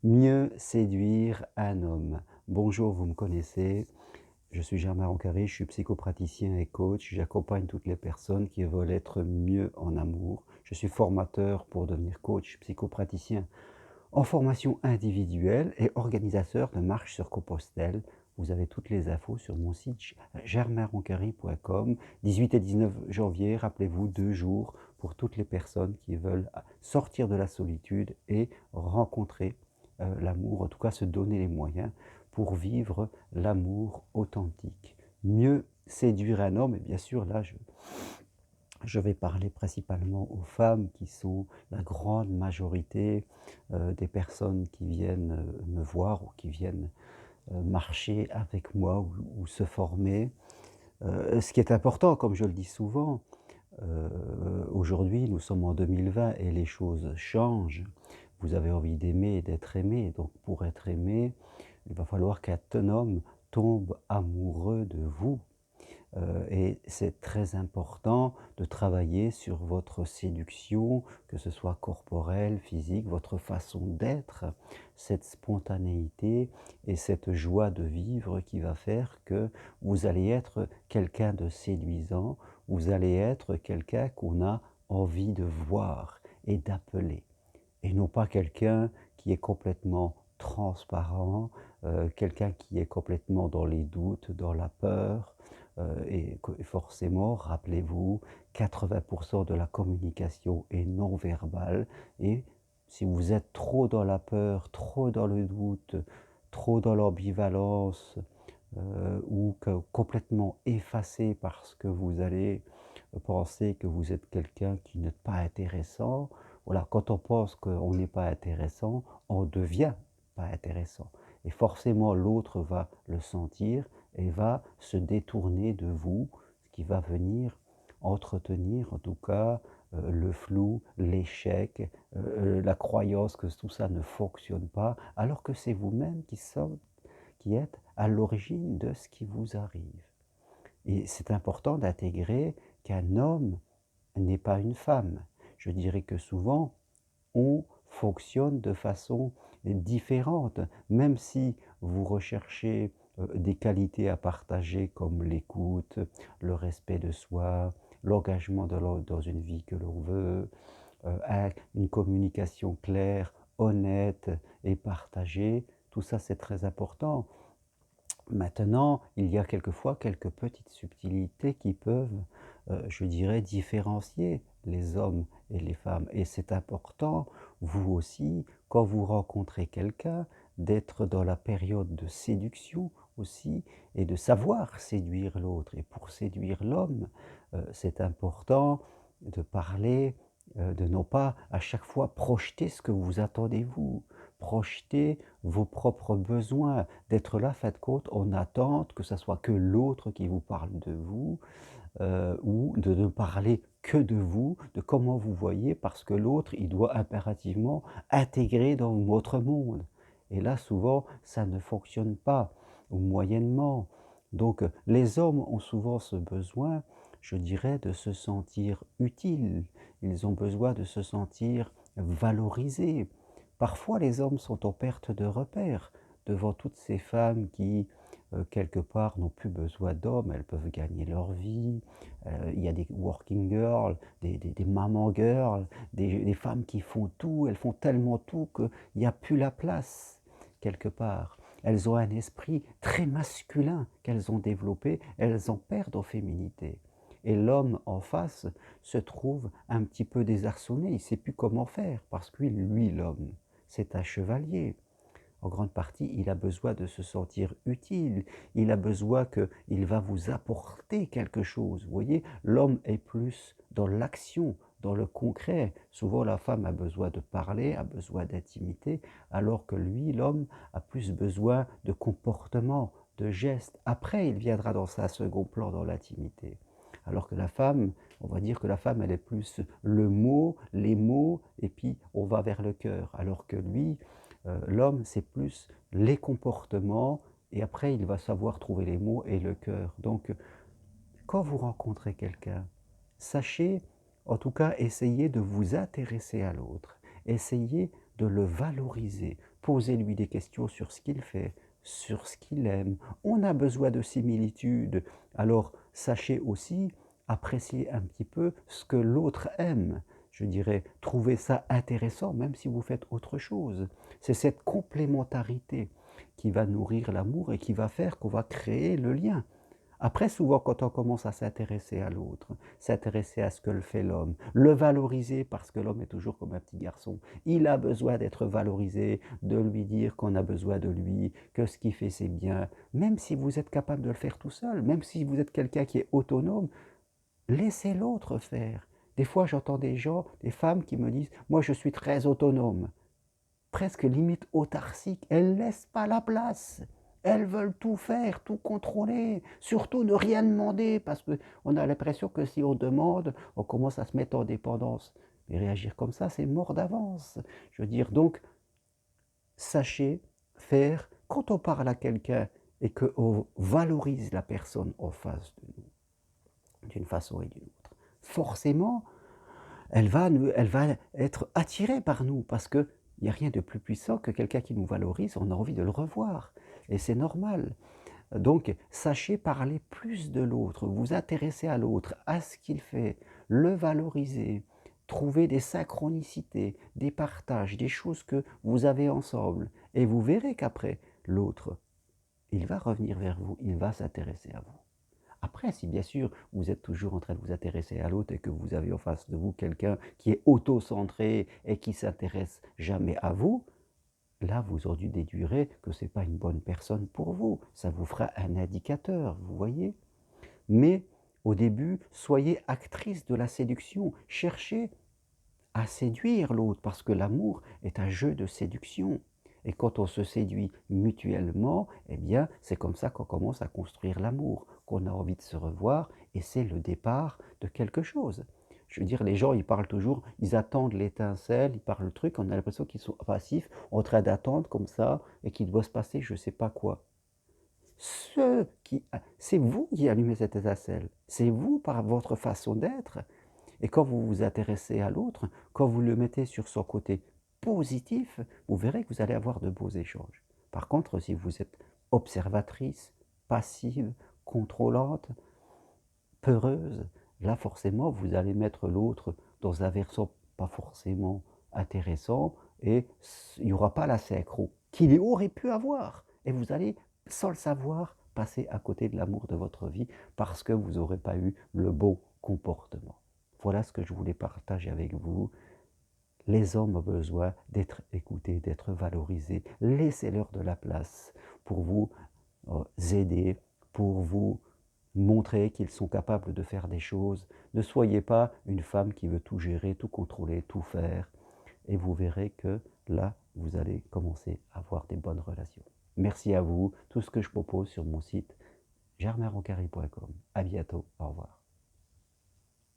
Mieux séduire un homme. Bonjour, vous me connaissez, je suis Germain Roncaré, je suis psychopraticien et coach. J'accompagne toutes les personnes qui veulent être mieux en amour. Je suis formateur pour devenir coach, psychopraticien en formation individuelle et organisateur de marches sur Compostelle. Vous avez toutes les infos sur mon site germainroncary.com. 18 et 19 janvier, rappelez-vous, 2 jours pour toutes les personnes qui veulent sortir de la solitude et rencontrer l'amour, en tout cas se donner les moyens pour vivre l'amour authentique. Mieux séduire un homme, et bien sûr là je vais parler principalement aux femmes qui sont la grande majorité des personnes qui viennent me voir ou qui viennent marcher avec moi ou se former. Ce qui est important, comme je le dis souvent, aujourd'hui nous sommes en 2020 et les choses changent. Vous avez envie d'aimer et d'être aimé, donc pour être aimé, il va falloir qu'un homme tombe amoureux de vous. Et c'est très important de travailler sur votre séduction, que ce soit corporelle, physique, votre façon d'être, cette spontanéité et cette joie de vivre qui va faire que vous allez être quelqu'un de séduisant, vous allez être quelqu'un qu'on a envie de voir et d'appeler. Et non pas quelqu'un qui est complètement transparent, quelqu'un qui est complètement dans les doutes, dans la peur, et que forcément, rappelez-vous, 80 de la communication est non verbale et si vous êtes trop dans la peur, trop dans le doute, trop dans l'ambivalence, ou que complètement effacé parce que vous allez penser que vous êtes quelqu'un qui n'est pas intéressant. Voilà, quand on pense qu'on n'est pas intéressant, on devient pas intéressant. Et forcément, l'autre va le sentir et va se détourner de vous, ce qui va venir entretenir, en tout cas, le flou, l'échec, la croyance que tout ça ne fonctionne pas, alors que c'est vous-même qui êtes à l'origine de ce qui vous arrive. Et c'est important d'intégrer qu'un homme n'est pas une femme. Je dirais que souvent, on fonctionne de façon différente, même si vous recherchez des qualités à partager comme l'écoute, le respect de soi, l'engagement de l'autre dans une vie que l'on veut, une communication claire, honnête et partagée. Tout ça, c'est très important. Maintenant, il y a quelquefois quelques petites subtilités qui peuvent, je dirais, différencier les hommes et les femmes. Et c'est important, vous aussi, quand vous rencontrez quelqu'un, d'être dans la période de séduction aussi et de savoir séduire l'autre. Et pour séduire l'homme, c'est important de parler, de non pas à chaque fois projeter ce que vous attendez vous, projeter vos propres besoins, d'être là, faites compte, en attente, que ça soit que l'autre qui vous parle de vous, ou de ne parler que de vous, de comment vous voyez, parce que l'autre, il doit impérativement intégrer dans votre monde. Et là, souvent, ça ne fonctionne pas, ou moyennement. Donc, les hommes ont souvent ce besoin, je dirais, de se sentir utiles. Ils ont besoin de se sentir valorisés. Parfois, les hommes sont en perte de repère devant toutes ces femmes qui, quelque part, n'ont plus besoin d'hommes, elles peuvent gagner leur vie. Il y a des working girls, des maman girls, des femmes qui font tout, elles font tellement tout qu'il n'y a plus la place, quelque part. Elles ont un esprit très masculin qu'elles ont développé, elles en perdent en féminité. Et l'homme en face se trouve un petit peu désarçonné, il ne sait plus comment faire, parce que lui, l'homme, c'est un chevalier. En grande partie, il a besoin de se sentir utile, il a besoin qu'il va vous apporter quelque chose. Vous voyez, l'homme est plus dans l'action, dans le concret. Souvent, la femme a besoin de parler, a besoin d'intimité, alors que lui, l'homme, a plus besoin de comportement, de gestes. Après, il viendra dans un second plan, dans l'intimité. Alors que la femme, on va dire que la femme, elle est plus le mot, les mots, et puis on va vers le cœur. Alors que lui, l'homme, c'est plus les comportements et après il va savoir trouver les mots et le cœur. Donc, quand vous rencontrez quelqu'un, sachez, en tout cas, essayez de vous intéresser à l'autre. Essayez de le valoriser. Posez-lui des questions sur ce qu'il fait, sur ce qu'il aime. On a besoin de similitudes. Alors, sachez aussi apprécier un petit peu ce que l'autre aime. Je dirais, trouver ça intéressant, même si vous faites autre chose. C'est cette complémentarité qui va nourrir l'amour et qui va faire qu'on va créer le lien. Après, souvent, quand on commence à s'intéresser à l'autre, s'intéresser à ce que le fait l'homme, le valoriser parce que l'homme est toujours comme un petit garçon. Il a besoin d'être valorisé, de lui dire qu'on a besoin de lui, que ce qu'il fait c'est bien. Même si vous êtes capable de le faire tout seul, même si vous êtes quelqu'un qui est autonome, laissez l'autre faire. Des fois, j'entends des gens, des femmes qui me disent: «Moi, je suis très autonome», presque limite autarcique. Elles ne laissent pas la place. Elles veulent tout faire, tout contrôler, surtout ne rien demander, parce qu'on a l'impression que si on demande, on commence à se mettre en dépendance. Mais réagir comme ça, c'est mort d'avance. Je veux dire, donc, sachez faire, quand on parle à quelqu'un et qu'on valorise la personne en face de nous, d'une façon et d'une autre, forcément, elle va être attirée par nous parce qu'il n'y a rien de plus puissant que quelqu'un qui nous valorise, on a envie de le revoir et c'est normal. Donc, sachez parler plus de l'autre, vous intéresser à l'autre, à ce qu'il fait, le valoriser, trouver des synchronicités, des partages, des choses que vous avez ensemble et vous verrez qu'après, l'autre, il va revenir vers vous, il va s'intéresser à vous. Après, si bien sûr vous êtes toujours en train de vous intéresser à l'autre et que vous avez en face de vous quelqu'un qui est auto-centré et qui s'intéresse jamais à vous, là vous en déduirez que ce n'est pas une bonne personne pour vous. Ça vous fera un indicateur, vous voyez. Mais au début, soyez actrice de la séduction. Cherchez à séduire l'autre parce que l'amour est un jeu de séduction. Et quand on se séduit mutuellement, eh bien, c'est comme ça qu'on commence à construire l'amour, qu'on a envie de se revoir, et c'est le départ de quelque chose. Je veux dire, les gens, ils parlent toujours, ils attendent l'étincelle, ils parlent le truc, on a l'impression qu'ils sont passifs, en train d'attendre comme ça, et qu'il doit se passer je ne sais pas quoi. C'est vous qui allumez cette étincelle, c'est vous par votre façon d'être, et quand vous vous intéressez à l'autre, quand vous le mettez sur son côté positif, vous verrez que vous allez avoir de beaux échanges. Par contre, si vous êtes observatrice, passive, contrôlante, peureuse, là forcément vous allez mettre l'autre dans un versant pas forcément intéressant et il n'y aura pas la synchro qu'il aurait pu avoir. Et vous allez, sans le savoir, passer à côté de l'amour de votre vie parce que vous n'aurez pas eu le bon comportement. Voilà ce que je voulais partager avec vous. Les hommes ont besoin d'être écoutés, d'être valorisés. Laissez-leur de la place pour vous aider, pour vous montrer qu'ils sont capables de faire des choses. Ne soyez pas une femme qui veut tout gérer, tout contrôler, tout faire. Et vous verrez que là, vous allez commencer à avoir des bonnes relations. Merci à vous. Tout ce que je propose sur mon site germainroncari.com. À bientôt. Au revoir.